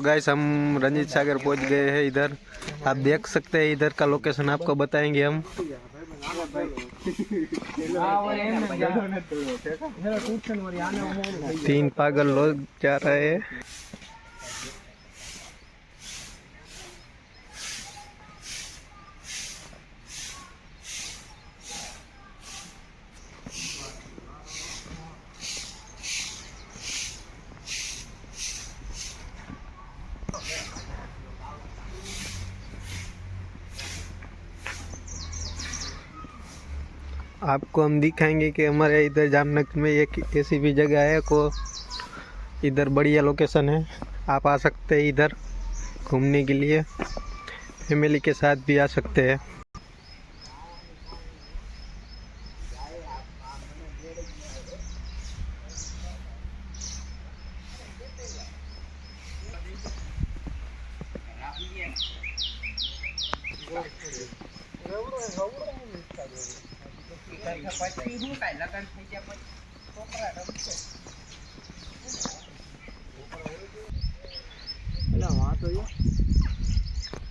Guys हम रंजीत सागर पहुंच गए हैं। इधर आप देख सकते हैं, इधर का लोकेशन आपको बताएंगे हम। तीन पागल लोग जा रहे हैं। आपको हम दिखाएंगे कि हमारे इधर जामनगर में एक ऐसी भी जगह है को इधर बढ़िया लोकेशन है। आप आ सकते हैं इधर घूमने के लिए, फैमिली के साथ भी आ सकते हैं।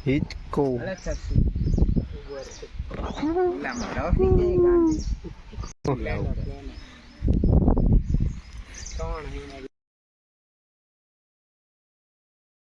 हिचको